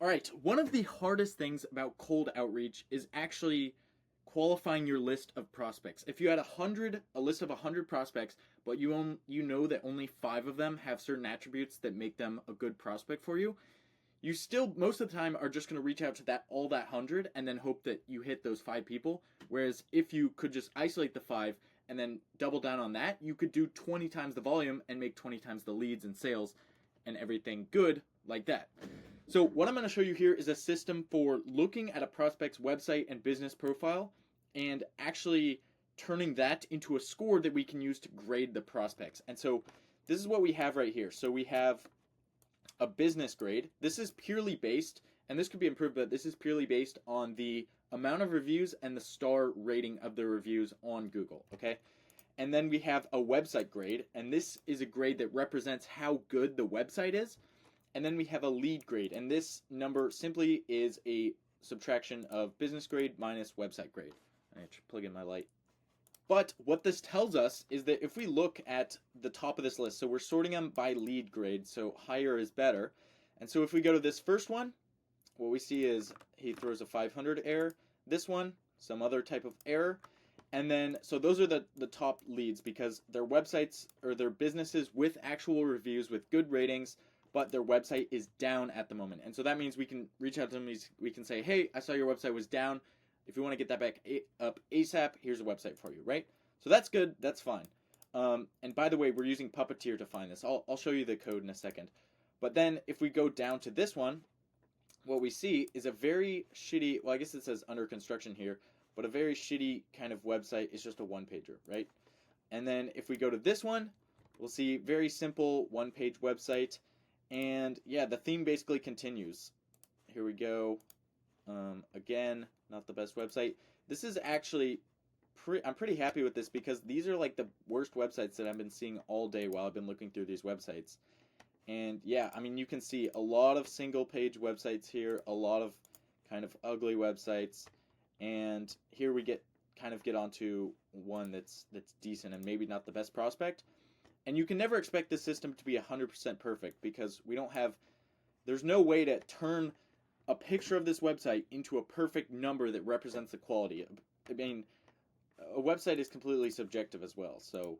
All right, one of the hardest things about cold outreach is actually qualifying your list of prospects. If you had a list of 100 prospects, but you know that only 5 of them have certain attributes that make them a good prospect for you, you still most of the time are just going to reach out to that 100 and then hope that you hit those 5 people. Whereas if you could just isolate the 5 and then double down on that, you could do 20 times the volume and make 20 times the leads and sales and everything good like that. So what I'm going to show you here is a system for looking at a prospect's website and business profile and actually turning that into a score that we can use to grade the prospects. And so this is what we have right here. So we have a business grade. This is purely based, and this could be improved, but this is purely based on the amount of reviews and the star rating of the reviews on Google, okay? And then we have a website grade, and this is a grade that represents how good the website is. And then we have a lead grade, and this number simply is a subtraction of business grade minus website grade. I have to plug in my light. But what this tells us is that if we look at the top of this list, so we're sorting them by lead grade, so higher is better. And so if we go to this first one, what we see is he throws a 500 error. This one, some other type of error. And then, so those are the top leads because their websites or their businesses with actual reviews with good ratings, but their website is down at the moment. And so that means we can reach out to them. We can say, hey, I saw your website was down. If you want to get that back up ASAP, here's a website for you, right? So that's good. That's fine. And by the way, we're using Puppeteer to find this. I'll show you the code in a second. But then if we go down to this one, what we see is a very shitty, well, I guess it says under construction here, but a very shitty kind of website. It's just a one-pager, right? And then if we go to this one, we'll see very simple one-page website. And yeah, the theme basically continues. Here we go. Again, not the best website. This is actually, I'm pretty happy with this because these are like the worst websites that I've been seeing all day while I've been looking through these websites. And yeah, I mean, you can see a lot of single page websites here, a lot of kind of ugly websites. And here we get onto one that's decent and maybe not the best prospect. And you can never expect the system to be 100% perfect because there's no way to turn a picture of this website into a perfect number that represents the quality. I mean, a website is completely subjective as well. So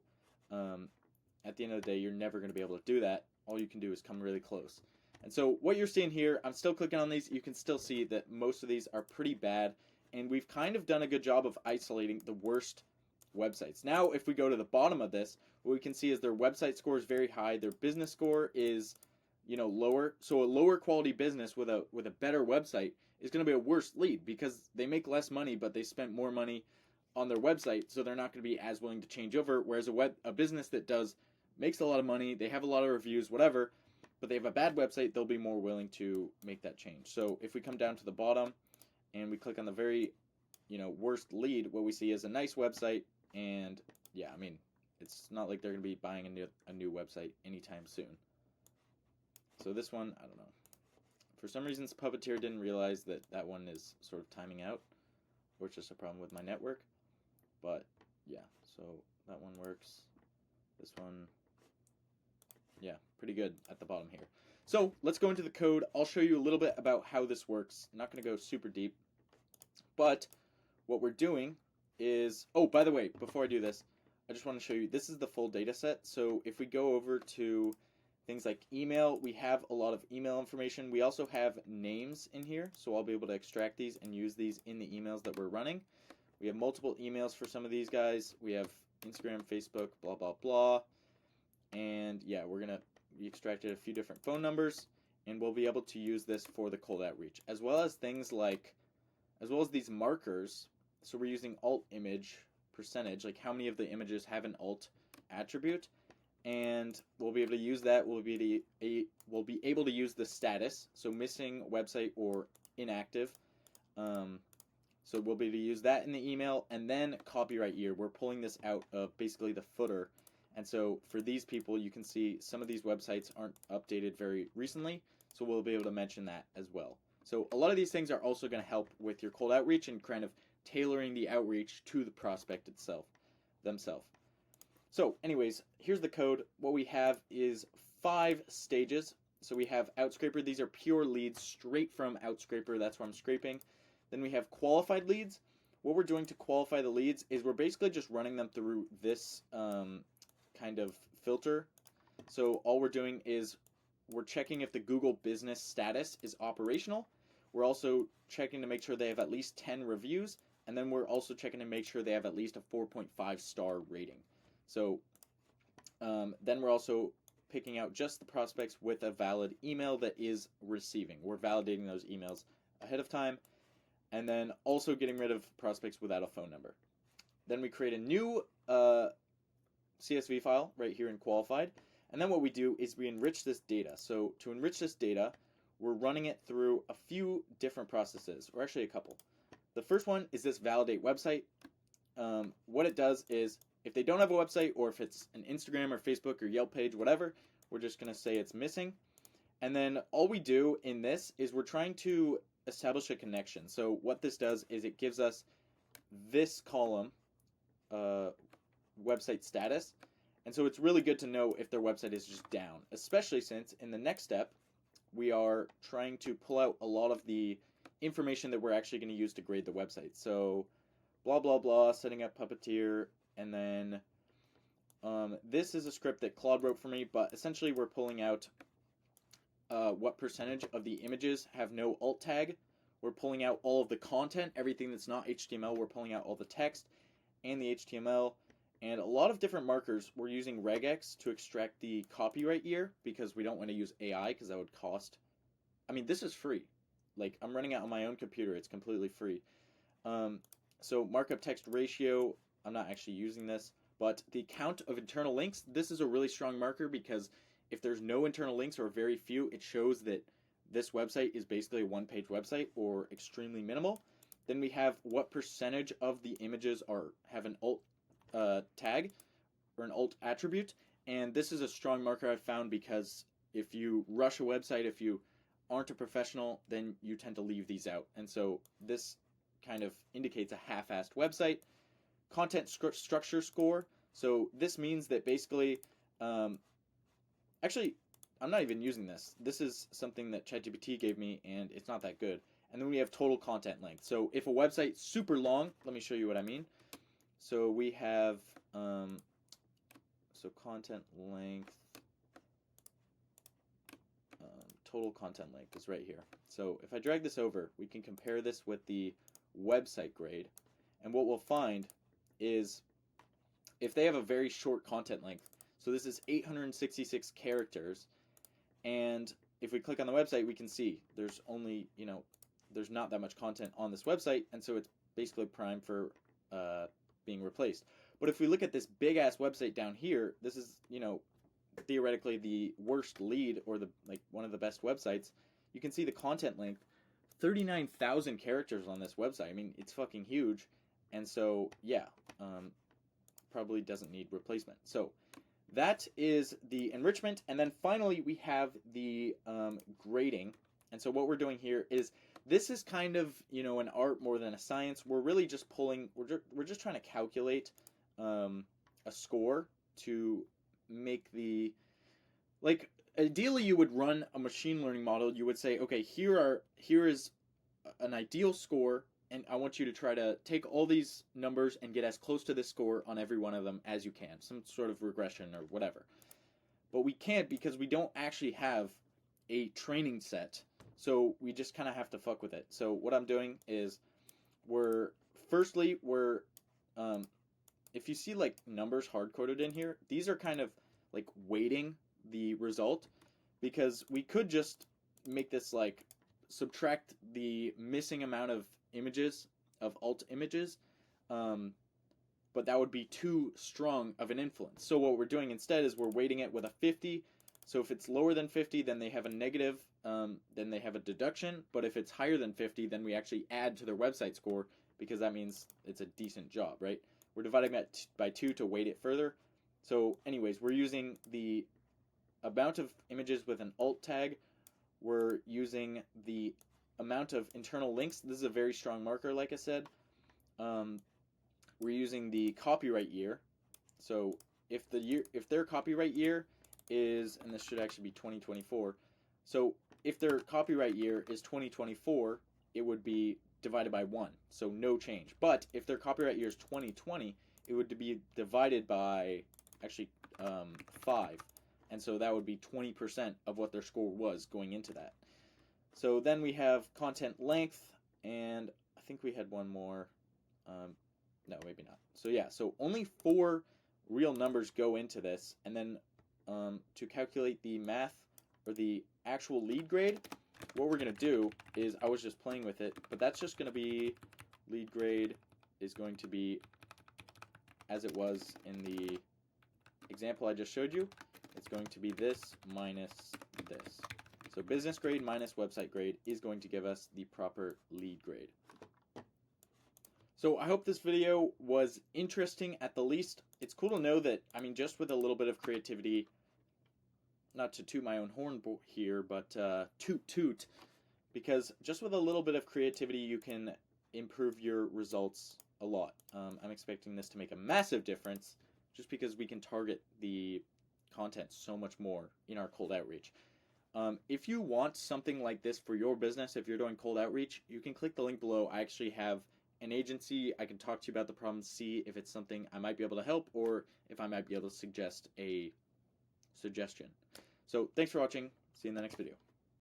at the end of the day, you're never going to be able to do that. All you can do is come really close. And so what you're seeing here, I'm still clicking on these. You can still see that most of these are pretty bad. And we've kind of done a good job of isolating the worst websites. Now, if we go to the bottom of this, what we can see is their website score is very high. Their business score is, lower. So a lower quality business with a better website is going to be a worse lead because they make less money, but they spent more money on their website, so they're not going to be as willing to change over. Whereas a business that makes a lot of money, they have a lot of reviews, whatever, but they have a bad website, they'll be more willing to make that change. So if we come down to the bottom and we click on the very, worst lead, what we see is a nice website. And yeah, I mean, it's not like they're going to be buying a new website anytime soon. So this one, I don't know. For some reason, Puppeteer didn't realize that one is sort of timing out, or it's just a problem with my network. But yeah, so that one works. This one, yeah, pretty good at the bottom here. So let's go into the code. I'll show you a little bit about how this works. I'm not going to go super deep, but what we're doing is, oh, by the way, before I do this, I just want to show you, this is the full data set. So if we go over to things like email, we have a lot of email information. We also have names in here, so I'll be able to extract these and use these in the emails that we're running. We have multiple emails for some of these guys. We have Instagram, Facebook, blah, blah, blah. And yeah, we extracted a few different phone numbers, and we'll be able to use this for the cold outreach, as well as these markers. So we're using alt image percentage, like how many of the images have an alt attribute, and we'll be able to use that. We'll be able to use the status, so missing website or inactive. So we'll be able to use that in the email, and then copyright year. We're pulling this out of basically the footer. And so for these people, you can see some of these websites aren't updated very recently, so we'll be able to mention that as well. So a lot of these things are also going to help with your cold outreach and kind of tailoring the outreach to the prospect themselves. So anyways, here's the code. What we have is 5 stages. So we have Outscraper. These are pure leads straight from Outscraper. That's where I'm scraping. Then we have qualified leads. What we're doing to qualify the leads is we're basically just running them through this kind of filter. So all we're doing is we're checking if the Google business status is operational. We're also checking to make sure they have at least 10 reviews. And then we're also checking to make sure they have at least a 4.5 star rating. So then we're also picking out just the prospects with a valid email that is receiving. We're validating those emails ahead of time. And then also getting rid of prospects without a phone number. Then we create a new CSV file right here in Qualified. And then what we do is we enrich this data. So to enrich this data, we're running it through a few different processes, or actually a couple. The first one is this validate website. What it does is if they don't have a website, or if it's an Instagram or Facebook or Yelp page, whatever, we're just going to say it's missing. And then all we do in this is we're trying to establish a connection. So what this does is it gives us this column, website status. And so it's really good to know if their website is just down, especially since in the next step, we are trying to pull out a lot of the information that we're actually going to use to grade the website. So blah, blah, blah, setting up Puppeteer. And then this is a script that Claude wrote for me, but essentially we're pulling out what percentage of the images have no alt tag. We're pulling out all of the content, everything that's not HTML. We're pulling out all the text and the HTML. And a lot of different markers. We're using regex to extract the copyright year because we don't want to use AI because that would cost. I mean, this is free. Like, I'm running it on my own computer. It's completely free. So markup text ratio, I'm not actually using this. But the count of internal links, this is a really strong marker because if there's no internal links or very few, it shows that this website is basically a one-page website or extremely minimal. Then we have what percentage of the images have an alt tag or an alt attribute, and this is a strong marker I've found because if you rush a website, if you aren't a professional, then you tend to leave these out, and so this kind of indicates a half-assed website. Content structure score, so this means that basically actually I'm not even using this. This is something that ChatGPT gave me and it's not that good. And then we have total content length. So if a website's super long, let me show you what I mean. So we have, so content length, total content length is right here. So if I drag this over, we can compare this with the website grade. And what we'll find is if they have a very short content length, so this is 866 characters, and if we click on the website, we can see there's only, there's not that much content on this website, and so it's basically primed for being replaced. But if we look at this big ass website down here, this is theoretically the worst lead or one of the best websites. You can see the content length, 39,000 characters on this website. I mean, it's fucking huge, and so yeah, probably doesn't need replacement. So that is the enrichment, and then finally we have the grading. And so what we're doing here is this is kind of an art more than a science. We're really just we're just trying to calculate a score to make the ideally you would run a machine learning model. You would say, okay, here is an ideal score, and I want you to try to take all these numbers and get as close to this score on every one of them as you can, some sort of regression or whatever. But we can't because we don't actually have a training set, so we just kind of have to fuck with it. So what I'm doing is if you see numbers hard-coded in here, these are kind of weighting the result, because we could just make this subtract the missing amount of images, of alt images, but that would be too strong of an influence. So what we're doing instead is we're weighting it with a 50. So if it's lower than 50, then they have a negative, then they have a deduction. But if it's higher than 50, then we actually add to their website score, because that means it's a decent job, right? We're dividing that by 2 to weight it further. So anyways, we're using the amount of images with an alt tag. We're using the amount of internal links. This is a very strong marker, like I said. We're using the copyright year. So if their copyright year is, and this should actually be 2024, So if their copyright year is 2024, it would be divided by 1, so no change. But if their copyright year is 2020, it would be divided by actually 5, and so that would be 20% of what their score was going into that. So then we have content length, and I think we had one more. No, maybe not. So yeah, so only 4 real numbers go into this, and then to calculate the math or the actual lead grade, what we're going to do is, I was just playing with it, but that's just going to be, lead grade is going to be as it was in the example I just showed you. It's going to be this minus this. So business grade minus website grade is going to give us the proper lead grade. So I hope this video was interesting at the least. It's cool to know that, I mean, just with a little bit of creativity, not to toot my own horn here, but toot, because just with a little bit of creativity, you can improve your results a lot. I'm expecting this to make a massive difference, just because we can target the content so much more in our cold outreach. If you want something like this for your business, if you're doing cold outreach, you can click the link below. I actually have an agency. I can talk to you about the problem, see if it's something I might be able to help, or if I might be able to suggest a suggestion. So thanks for watching. See you in the next video.